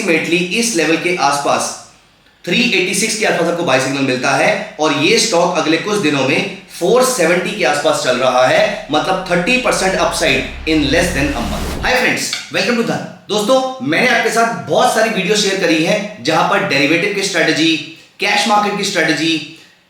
Ultimately इस level के आसपास 386 के आसपास आपको बाय सिग्नल मिलता है और ये स्टॉक अगले कुछ दिनों में 470 के आसपास चल रहा है, मतलब 30% upside in less than a month. Hi friends, welcome to Dhan. दोस्तों, मैंने आपके साथ बहुत सारी वीडियो शेयर करी है जहां पर डेरिवेटिव की स्ट्रेटजी, कैश मार्केट की स्ट्रेटजी,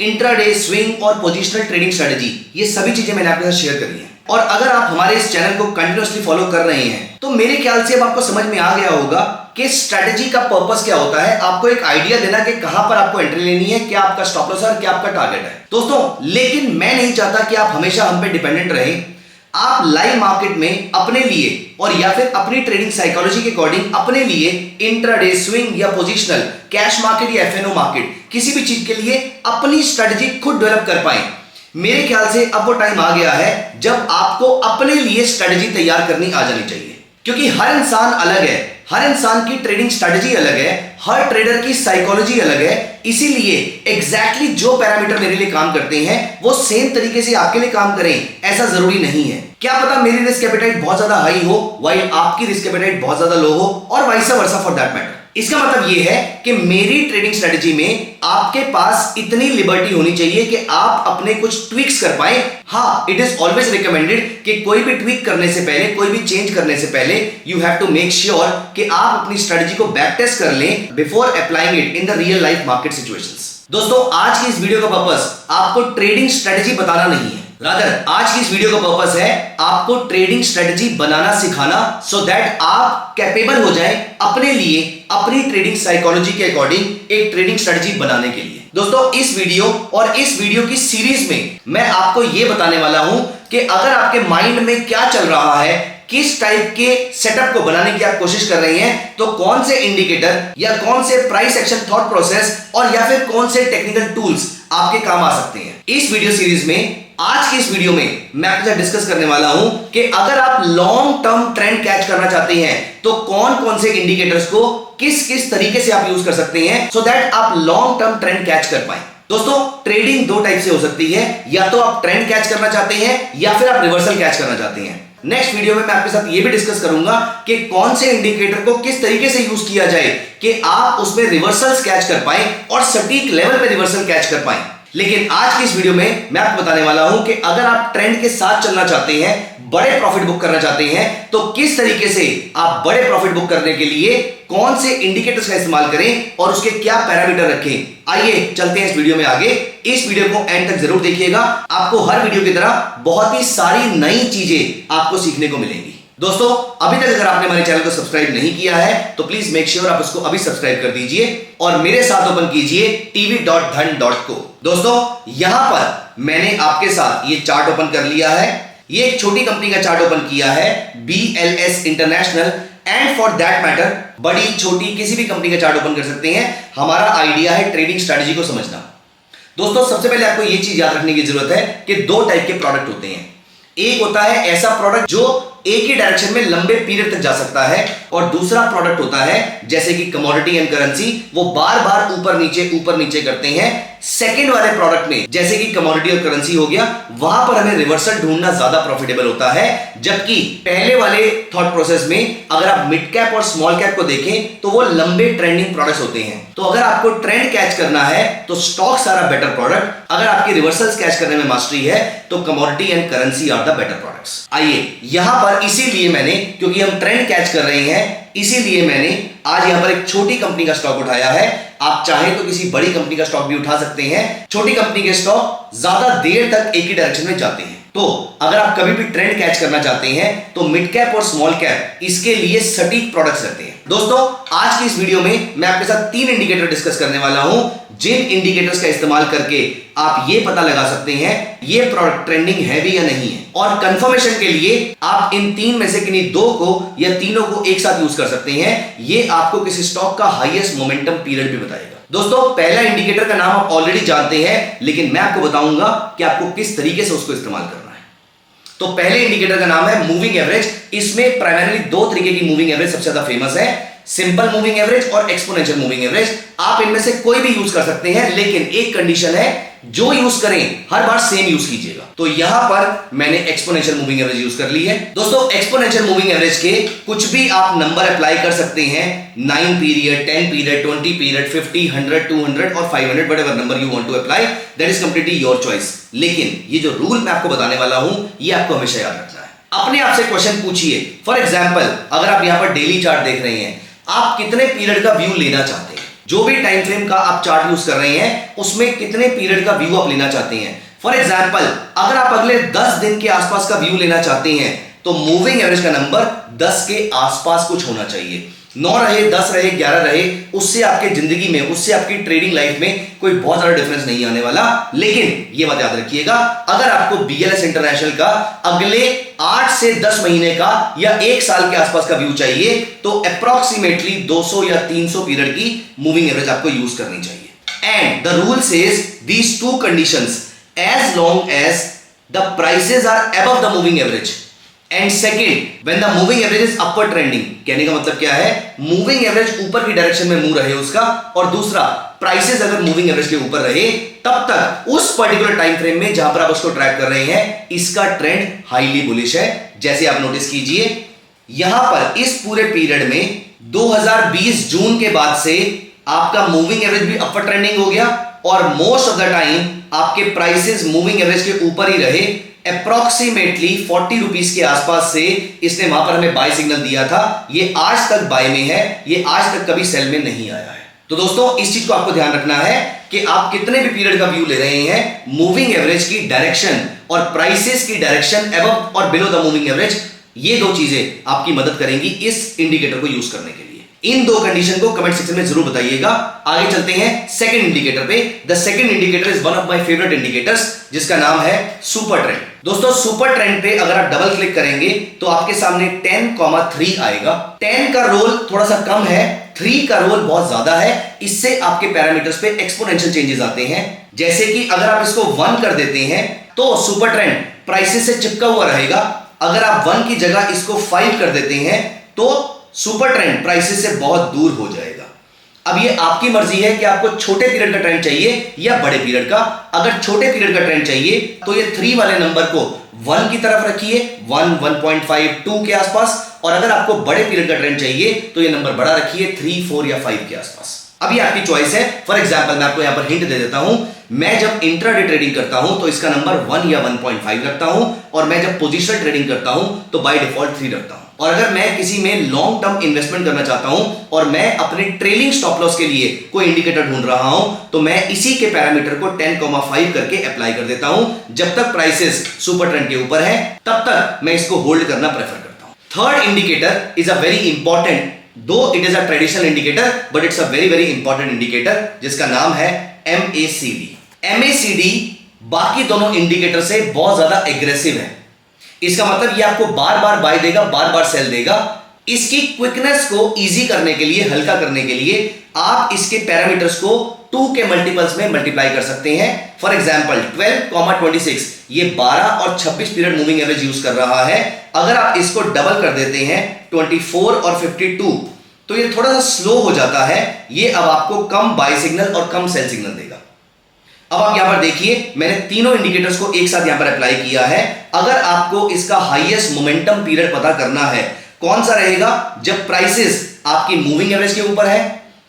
इंट्राडे स्विंग और पोजिशनल ट्रेडिंग स्ट्रेटजी, ये सभी चीजें मैंने आपके साथ शेयर करी है। और अगर आप हमारे इस चैनल को कंटिन्यूअसली फॉलो कर रहे हैं तो मेरे ख्याल से अब आपको समझ में आ गया होगा कि स्ट्रेटजी का पर्पस क्या होता है, आपको एक आइडिया देना कि कहां पर आपको एंट्री लेनी है, क्या आपका स्टॉप लॉस है, क्या आपका टारगेट है। दोस्तों, लेकिन मैं नहीं चाहता कि आप हमेशा हम पे डिपेंडेंट रहें। आप लाइव मार्केट में अपने लिए और या फिर अपनी ट्रेडिंग साइकोलॉजी के अकॉर्डिंग अपने लिए इंट्राडे स्विंग या पोजिशनल, कैश मार्केट या एफएनओ मार्केट, किसी भी चीज के लिए अपनी स्ट्रेटजी खुद डेवलप कर पाए। मेरे ख्याल से अब वो टाइम आ गया है जब आपको अपने लिए स्ट्रेटजी तैयार करनी आ जानी चाहिए, क्योंकि हर इंसान अलग है, हर इंसान की ट्रेडिंग स्ट्रेटजी अलग है, हर ट्रेडर की साइकोलॉजी अलग है। इसीलिए एग्जैक्टली जो पैरामीटर मेरे लिए काम करते हैं वो सेम तरीके से आपके लिए काम करें, ऐसा जरूरी नहीं है। क्या पता मेरी रिस्क एपेटाइट बहुत ज्यादा हाई हो व्हाइल आपकी रिस्क एपेटाइट बहुत ज्यादा लो हो, और vice versa for that matter. इसका मतलब यह है कि मेरी ट्रेडिंग स्ट्रेटजी में आपके पास इतनी लिबर्टी होनी चाहिए कि आप अपने कुछ ट्विक्स कर पाए। हाँ, इट इज ऑलवेज रिकमेंडेड कि कोई भी ट्विक करने से पहले, कोई भी चेंज करने से पहले you have to make sure कि आप अपनी स्ट्रेटजी को बैक टेस्ट कर लें before applying it in the real life market situations. दोस्तों, आज की इस वीडियो का पर्पस आपको ट्रेडिंग स्ट्रेटजी बताना नहीं है, रादर आज की इस वीडियो का पर्पस है आपको ट्रेडिंग स्ट्रेटजी बनाना सिखाना, सो दैट आप कैपेबल हो जाएं अपने लिए अपनी ट्रेडिंग साइकोलॉजी के अकॉर्डिंग एक ट्रेडिंग स्ट्रेटजी बनाने के लिए। दोस्तों, इस वीडियो और इस वीडियो की सीरीज में मैं आपको यह बताने वाला हूं कि अगर आपके माइंड में क्या चल रहा है, किस टाइप के सेटअप को बनाने की आप कोशिश कर रहे हैं, तो कौन से इंडिकेटर या कौन से प्राइस एक्शन थॉट प्रोसेस और या फिर कौन से टेक्निकल टूल्स आपके काम आ सकते हैं। इस वीडियो सीरीज में, आज की इस वीडियो में मैं आपके साथ डिस्कस करने वाला हूं कि अगर आप लॉन्ग टर्म ट्रेंड कैच करना चाहते हैं तो कौन कौन से इंडिकेटर्स को किस किस तरीके से आप यूज कर सकते हैं सो दैट आप लॉन्ग टर्म ट्रेंड कैच कर पाए। दोस्तों, ट्रेडिंग दो टाइप से हो सकती है, या तो आप ट्रेंड कैच करना चाहते हैं या फिर आप रिवर्सल कैच करना चाहते हैं। नेक्स्ट वीडियो में मैं आपके साथ यह भी डिस्कस करूंगा कि कौन से इंडिकेटर को किस तरीके से यूज किया जाए कि आप उसमें रिवर्सल्स कैच कर पाए और सटीक लेवल पे रिवर्सल कैच कर पाए। लेकिन आज की इस वीडियो में मैं आपको बताने वाला हूं कि अगर आप ट्रेंड के साथ चलना चाहते हैं, बड़े प्रॉफिट बुक करना चाहते हैं, तो किस तरीके से आप बड़े प्रॉफिट बुक करने के लिए कौन से इंडिकेटर्स का इस्तेमाल करें और उसके क्या पैरामीटर रखें। आइए चलते हैं इस वीडियो में आगे। इस वीडियो को एंड तक जरूर देखिएगा, आपको हर वीडियो की तरह बहुत ही सारी नई चीजें आपको सीखने को मिलेंगी। दोस्तों, अभी तक अगर आपने हमारे चैनल को सब्सक्राइब नहीं किया है तो प्लीज मेक श्योर आप उसको अभी सब्सक्राइब कर दीजिए और मेरे साथ ओपन कीजिए tv.dhan.co। दोस्तों, यहां पर मैंने आपके साथ ये चार्ट ओपन कर लिया है। ये एक छोटी कंपनी का चार्ट ओपन किया है, BLS international, and for that matter बड़ी छोटी किसी भी कंपनी का चार्ट ओपन कर सकते हैं। हमारा आइडिया है ट्रेडिंग स्ट्रेटजी को समझना। दोस्तों, सबसे पहले आपको यह चीज याद रखने की जरूरत है कि दो टाइप के प्रोडक्ट होते हैं। एक होता है ऐसा प्रोडक्ट जो एक ही डायरेक्शन में लंबे पीरियड तक जा सकता है, और दूसरा प्रोडक्ट होता है जैसे कि कमोडिटी एंड करेंसी, वो बार बार ऊपर नीचे करते हैं। सेकंड वाले प्रोडक्ट में जैसे कि कमोडिटी और करेंसी हो गया, वहां पर हमें रिवर्सल ढूंढना ज्यादा प्रॉफिटेबल होता है, जबकि पहले वाले थॉट प्रोसेस में अगर आप मिड कैप और स्मॉल कैप को देखें तो वो लंबे ट्रेंडिंग प्रोडक्ट्स होते हैं। तो अगर आपको ट्रेंड कैच करना है तो stocks are a better product, अगर आपकी रिवर्सल्स कैच करने में मास्टरी है तो commodity and currency are the better products. आइए यहां पर, इसीलिए मैंने, क्योंकि हम ट्रेंड कैच कर रहे हैं, इसीलिए मैंने आज यहां पर एक छोटी कंपनी का स्टॉक उठाया है। आप चाहें तो किसी बड़ी कंपनी का स्टॉक भी उठा सकते हैं। छोटी कंपनी के स्टॉक ज्यादा देर तक एक ही डायरेक्शन में जाते हैं। तो अगर आप कभी भी ट्रेंड कैच करना चाहते हैं तो मिड कैप और स्मॉल कैप इसके लिए सटीक प्रोडक्ट्स रहते हैं। दोस्तों, आज की इस वीडियो में मैं आपके साथ 3 इंडिकेटर डिस्कस करने वाला हूं, जिन इंडिकेटर्स का इस्तेमाल करके आप ये पता लगा सकते हैं ये प्रोडक्ट ट्रेंडिंग है भी या नहीं है। और कंफर्मेशन के लिए आप इन 3 में से किन्हीं 2 को या तीनों को एक साथ यूज कर सकते हैं। ये आपको किसी स्टॉक का हाईएस्ट मोमेंटम पीरियड भी बताएगा। दोस्तों, पहला इंडिकेटर का नाम आप ऑलरेडी जानते हैं, लेकिन मैं आपको बताऊंगा कि आपको किस तरीके से उसको इस्तेमाल करना है। तो पहले इंडिकेटर का नाम है मूविंग एवरेज। इसमें प्राइमरीली 2 तरीके की मूविंग एवरेज सबसे ज्यादा फेमस है, सिंपल मूविंग एवरेज और एक्सपोनेंशियल मूविंग एवरेज। आप इनमें से कोई भी यूज कर सकते हैं, लेकिन एक कंडीशन है जो यूज करें हर बार सेम यूज कीजिएगा। तो यहां पर मैंने एक्सपोनेंशियल मूविंग एवरेज यूज कर ली है। दोस्तों एक्सपोनेंशियल मूविंग एवरेज के कुछ भी आप नंबर अप्लाई कर सकते हैं, 9 पीरियड, 10 पीरियड, 20 पीरियड, 50, 100, 200 और 500, whatever number you want to apply, that is completely your choice. लेकिन ये जो रूल मैं आपको बताने वाला हूं ये आपको हमेशा याद रखना है। अपने आप से क्वेश्चन पूछिए, फॉर एग्जाम्पल अगर आप यहां पर डेली चार्ट देख रहे हैं, आप कितने पीरियड का व्यू लेना चाहते हैं? जो भी टाइम फ्रेम का आप चार्ट यूज कर रहे हैं उसमें कितने पीरियड का व्यू आप लेना चाहते हैं? फॉर एग्जाम्पल अगर आप अगले 10 दिन के आसपास का व्यू लेना चाहते हैं तो मूविंग एवरेज का नंबर 10 के आसपास कुछ होना चाहिए। 9 रहे, 10 रहे, 11 रहे, उससे आपके जिंदगी में, उससे आपकी ट्रेडिंग लाइफ में कोई बहुत ज्यादा डिफरेंस नहीं आने वाला। लेकिन ये बात याद रखिएगा, अगर आपको BLS इंटरनेशनल का अगले 8 से 10 महीने का या 1 साल के आसपास का व्यू चाहिए तो अप्रोक्सीमेटली 200 या 300 पीरियड की मूविंग एवरेज आपको यूज करनी चाहिए। And the rule says these two conditions as long as the prices are above the moving average and second when the moving average is upward trending। कहने का मतलब क्या है, मूविंग एवरेज ऊपर की डायरेक्शन में मूव रहे उसका, और दूसरा प्राइसेस अगर मूविंग एवरेज के ऊपर रहे तब तक उस पर्टिकुलर टाइम फ्रेम में जहां पर आप उसको ट्रैक कर रहे हैं इसका ट्रेंड हाईली बुलिश है। जैसे आप नोटिस कीजिए यहां पर इस पूरे पीरियड में 2020 जून के बाद से आपका मूविंग एवरेज भी अपवर्ड ट्रेंडिंग हो गया और मोस्ट ऑफ द टाइम आपके प्राइसेस मूविंग एवरेज के ऊपर ही रहे। अप्रोक्सीमेटली 40 रुपीज के आसपास से इसने वहां पर हमें बाय सिग्नल दिया था, ये आज तक बाय में है, ये आज तक कभी सेल में नहीं आया है। तो दोस्तों इस चीज को आपको ध्यान रखना है कि आप कितने भी पीरियड का व्यू ले रहे हैं, मूविंग एवरेज की डायरेक्शन और प्राइसेस की डायरेक्शन अबव और बिलो द मूविंग एवरेज, ये दो चीजें आपकी मदद करेंगी इस इंडिकेटर को यूज करने के लिए। इन दो कंडीशन को कमेंट सेक्शन में जरूर बताइएगा। आगे चलते हैं सेकंड इंडिकेटर पे। The second indicator is one of my favourite indicators जिसका नाम है सुपर ट्रेंड। दोस्तों सुपर ट्रेंड पे अगर आप डबल क्लिक करेंगे तो आपके सामने 10,3 आएगा। 10 का रोल थोड़ा सा कम है, 3 का रोल बहुत ज्यादा है। इससे आपके पैरामीटर्स पे एक्सपोनेंशियल चेंजेस आते हैं। जैसे कि अगर आप इसको 1 कर देते हैं तो सुपर ट्रेंड प्राइसेस से चिपका हुआ रहेगा। अगर आप 1 की जगह इसको 5 कर देते हैं तो सुपर ट्रेंड प्राइसेस से बहुत दूर हो जाएगा। अब ये आपकी मर्जी है कि आपको छोटे पीरियड का ट्रेंड चाहिए या बड़े पीरियड का। अगर छोटे पीरियड का ट्रेंड चाहिए तो ये 3 वाले नंबर को 1 की तरफ रखिए, 1, 1.5, 2 के आसपास, और अगर आपको बड़े पीरियड का ट्रेंड चाहिए तो ये नंबर बड़ा रखिए 3, 4 या 5 के आसपास। अब ये आपकी चॉइस है। फॉर एग्जांपल मैं आपको यहां पर हिंट दे देता हूं, मैं जब इंट्राडे ट्रेडिंग करता हूं तो इसका नंबर 1 या 1.5 रखता हूं, और मैं जब पोजिशनल ट्रेडिंग करता हूं तो बाय डिफॉल्ट 3 रखता हूं। और अगर मैं किसी में लॉन्ग टर्म इन्वेस्टमेंट करना चाहता हूं और मैं अपने ट्रेलिंग स्टॉप लॉस के लिए कोई इंडिकेटर ढूंढ रहा हूं तो मैं इसी के पैरामीटर को 10,5 करके अप्लाई कर देता हूं। जब तक प्राइसेस सुपर ट्रेंड के ऊपर है तब तक मैं इसको होल्ड करना प्रेफर करता हूं। Third indicator is a very important, though it is a traditional indicator but it's a very very important indicator जिसका नाम है MACD। MACD बाकी दोनों इंडिकेटर से बहुत ज्यादा एग्रेसिव है। इसका मतलब ये आपको बार बार बाय देगा, बार बार सेल देगा। इसकी क्विकनेस को इजी करने के लिए, हल्का करने के लिए आप इसके पैरामीटर्स को 2 के मल्टीपल्स में मल्टीप्लाई कर सकते हैं। फॉर एग्जांपल 12,26 ये 12 और 26 पीरियड मूविंग एवरेज यूज कर रहा है। अगर आप इसको डबल कर देते हैं 24 और 52 तो ये थोड़ा सा स्लो हो जाता है। ये अब आपको कम बाय सिग्नल और कम सेल सिग्नल देगा। अब आप यहां पर देखिए मैंने तीनों इंडिकेटर्स को एक साथ यहां पर अप्लाई किया है। अगर आपको इसका हाईएस्ट मोमेंटम पीरियड पता करना है कौन सा रहेगा, जब प्राइसेस आपकी मूविंग एवरेज के ऊपर है,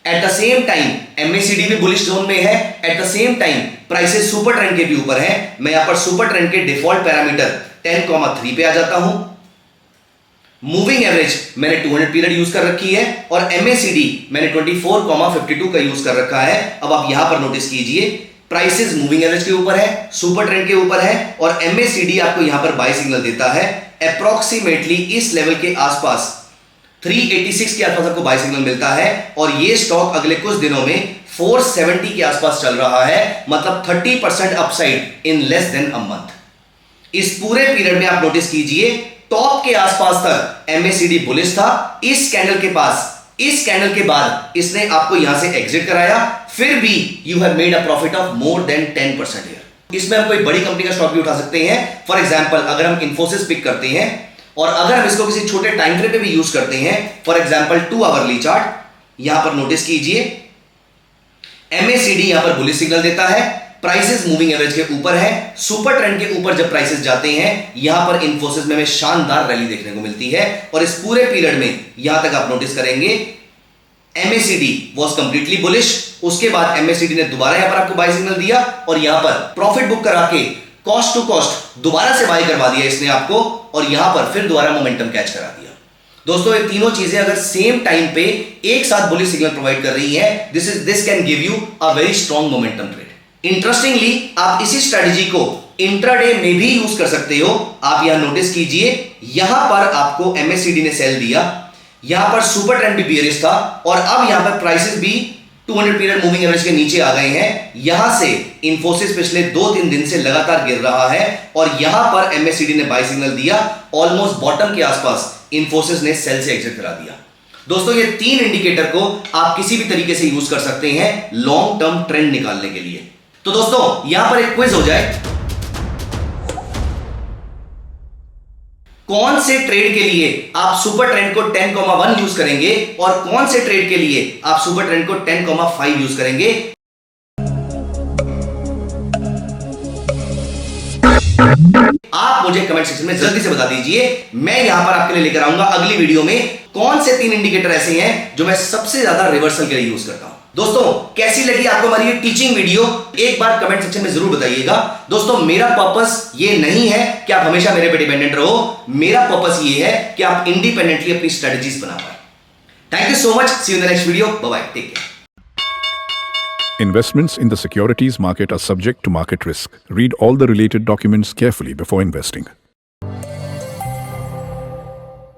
at the same time MACD भी बुलिश जोन में है, at the same time prices super trend के भी ऊपर है, मैं यहां पर सुपर ट्रेंड के डिफॉल्ट पैरामीटर 10,3 पे आ जाता हूं। मूविंग एवरेज मैंने 200 पीरियड यूज कर रखी है और MACD मैंने 24,52 का यूज कर रखा है। अब आप यहां पर नोटिस कीजिए प्राइसेस मूविंग एवरेज के ऊपर है, सुपर ट्रेंड के ऊपर है, और MACD आपको यहां पर बाय सिग्नल देता है। अप्रोक्सीमेटली इस लेवल के आसपास 386 के आसपास आपको बाय सिग्नल मिलता है, और ये स्टॉक अगले कुछ दिनों में 470 के आसपास चल रहा है, मतलब 30% upside in less than a month. इस पूरे पीरियड में आप नोटिस कीजिए टॉप के आसपास तक MACD बुलिश था। इस कैंडल के पास, इस कैंडल के बाद इसने आपको यहां से एग्जिट कराया, फिर भी you have made a profit of more than 10% here. इसमें हम कोई बड़ी कंपनी का स्टॉक भी उठा सकते हैं। फॉर एग्जांपल अगर हम इन्फोसिस पिक करते हैं और अगर हम इसको किसी छोटे टाइम फ्रेम पे भी यूज करते हैं, फॉर एग्जांपल 2 आवरली चार्ट, यहां पर नोटिस कीजिए MACD यहां पर बुलिश सिग्नल देता है, प्राइसेस मूविंग एवरेज के ऊपर है। सुपर ट्रेंड के ऊपर जब प्राइसेस जाते हैं, यहां पर इन्फोसिस में हमें शानदार रैली देखने को मिलती है। और इस पूरे पीरियड में यहां तक आप नोटिस करेंगे MACD वाज कंप्लीटली बुलिश। उसके बाद MACD ने दोबारा यहां पर आपको बाय सिग्नल दिया और यहां पर प्रॉफिट बुक करा के कॉस्ट टू कॉस्ट दोबारा से बाय करवा दिया इसने आपको, और यहां पर फिर दोबारा मोमेंटम कैच करा दिया। दोस्तों, ये तीनों चीजें अगर सेम टाइम पे एक साथ बुलिश सिग्नल प्रोवाइड कर रही है, this can give you a very strong momentum trade. Interestingly, आप इसी स्ट्रेटजी को इंट्राडे में भी यूज कर सकते हो। आप यहां नोटिस कीजिए, यहां पर आपको MACD ने सेल दिया, यहां पर सुपर ट्रेंड भी बियरिश था, और अब यहां पर प्राइसेस भी 200 पीरियड मूविंग एवरेज के नीचे आ गए हैं। यहां से इन्फोसिस पिछले 2-3 दिन से लगातार गिर रहा है, और यहां पर MACD ने बाय सिग्नल दिया, ऑलमोस्ट बॉटम के आसपास इन्फोसिस ने सेल से एग्जिट करा दिया। दोस्तों, ये 3 इंडिकेटर को आप किसी भी तरीके से यूज कर सकते हैं लॉन्ग टर्म ट्रेंड निकालने के लिए। तो दोस्तों, यहां पर एक क्विज हो जाए, कौन से ट्रेड के लिए आप सुपर ट्रेंड को 10,1 यूज करेंगे और कौन से ट्रेड के लिए आप सुपर ट्रेंड को 10,5 यूज करेंगे? आप मुझे कमेंट सेक्शन में जल्दी से बता दीजिए। मैं यहां पर आपके लिए लेकर आऊंगा अगली वीडियो में कौन से 3 इंडिकेटर ऐसे हैं जो मैं सबसे ज्यादा रिवर्सल के लिए यूज करता हूं। दोस्तों, कैसी लगी आपको हमारी ये टीचिंग वीडियो, एक बार कमेंट सेक्शन में जरूर बताइएगा। दोस्तों, मेरा पर्पस ये नहीं है कि आप हमेशा मेरे पे डिपेंडेंट रहो, मेरा पर्पस ये है कि आप इंडिपेंडेंटली अपनी स्ट्रेटजीज बना पाए। Thank you so much, see you in the next video, bye bye, take care. Investments in the securities market are subject to market risk. Read all the related documents carefully before investing.